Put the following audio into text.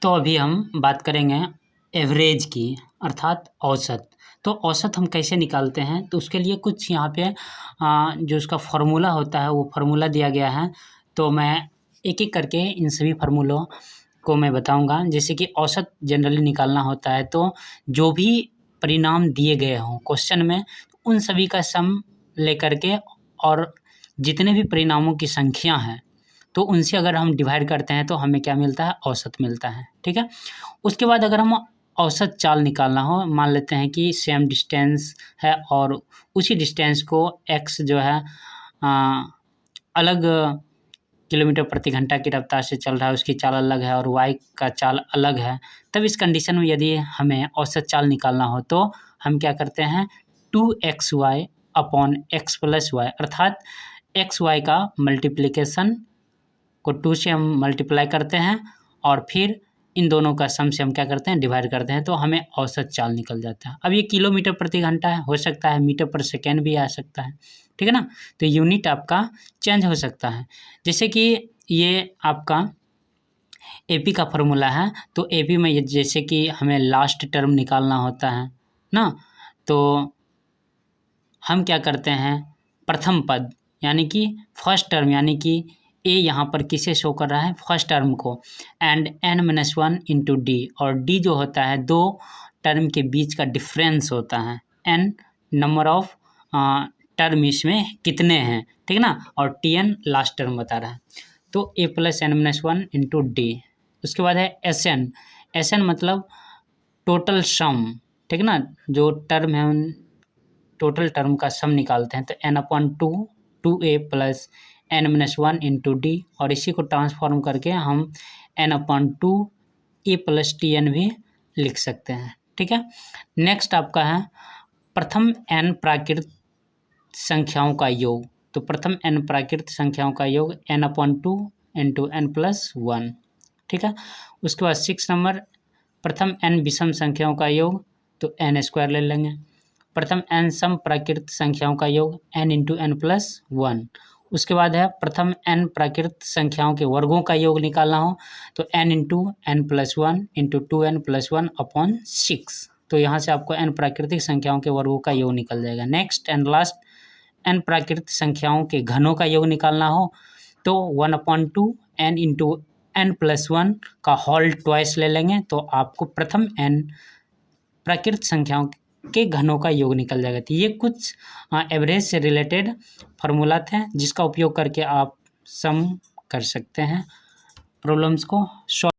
तो अभी हम बात करेंगे एवरेज की, अर्थात औसत। तो औसत हम कैसे निकालते हैं, तो उसके लिए कुछ यहाँ पे जो उसका फ़ॉर्मूला होता है वो फ़ॉर्मूला दिया गया है। तो मैं एक-एक करके इन सभी फ़ॉर्मूलों को मैं बताऊँगा। जैसे कि औसत जनरली निकालना होता है, तो जो भी परिणाम दिए गए हों क्वेश्चन में, उन सभी का सम लेकर के और जितने भी परिणामों की संख्या हैं, तो उनसे अगर हम डिवाइड करते हैं तो हमें क्या मिलता है, औसत मिलता है। ठीक है? उसके बाद अगर हम औसत चाल निकालना हो, मान लेते हैं कि सेम डिस्टेंस है और उसी डिस्टेंस को x जो है अलग किलोमीटर प्रति घंटा की रफ्तार से चल रहा है, उसकी चाल अलग है और y का चाल अलग है। तब इस कंडीशन में यदि हमें औसत चाल निकालना हो तो हम क्या करते हैं, 2xy upon x plus y, अर्थात xy का मल्टीप्लिकेशन को 2 से हम मल्टीप्लाई करते हैं और फिर इन दोनों का सम से हम क्या करते हैं, डिवाइड करते हैं, तो हमें औसत चाल निकल जाता है। अब ये किलोमीटर प्रति घंटा है, हो सकता है मीटर पर सेकेंड भी आ सकता है, ठीक है ना? तो यूनिट आपका चेंज हो सकता है। जैसे कि ये आपका एपी का फॉर्मूला है, तो एपी में ये जैसे कि हमें लास्ट टर्म निकालना होता है ना, तो हम क्या करते हैं, प्रथम पद यानी कि फर्स्ट टर्म, यानी कि ए यहाँ पर किसे शो कर रहा है, फर्स्ट टर्म को, एंड n-1 इंटू डी, और डी जो होता है दो टर्म के बीच का डिफरेंस होता है, n नंबर ऑफ टर्म इसमें कितने हैं, ठीक है ना, और tn लास्ट टर्म बता रहा है। तो a plus n-1 into D. उसके बाद है एस एन मतलब टोटल सम, ठीक है ना, जो टर्म है उन टोटल टर्म का सम निकालते हैं, तो n/2 2a plus n-1 into D, और इसी को ट्रांसफॉर्म करके हम n/2 a प्लस tn भी लिख सकते हैं, ठीक है। नेक्स्ट आपका है प्रथम n प्राकृत संख्याओं का योग। तो प्रथम n प्राकृत संख्याओं का योग n/2 इंटू n+1, ठीक है। उसके बाद 6 नंबर प्रथम n विषम संख्याओं का योग, तो n² ले लेंगे। प्रथम n सम प्राकृत संख्याओं का योग n इंटू n+1। उसके बाद है प्रथम n प्राकृत संख्याओं के वर्गों का योग निकालना हो, तो n into n+1 into 2n+1 upon 6। तो यहाँ से आपको n प्राकृतिक संख्याओं के वर्गों का योग निकल जाएगा। नेक्स्ट एंड लास्ट, n प्राकृत संख्याओं के घनों का योग निकालना हो, तो 1/2 n इंटू n+1 का होल ट्वाइस ले लेंगे, तो आपको प्रथम n प्राकृत संख्याओं के घनों का योग निकल जाएगा। तो ये कुछ एवरेज से रिलेटेड फार्मूला थे, जिसका उपयोग करके आप सम कर सकते हैं, प्रॉब्लम्स को सॉल्व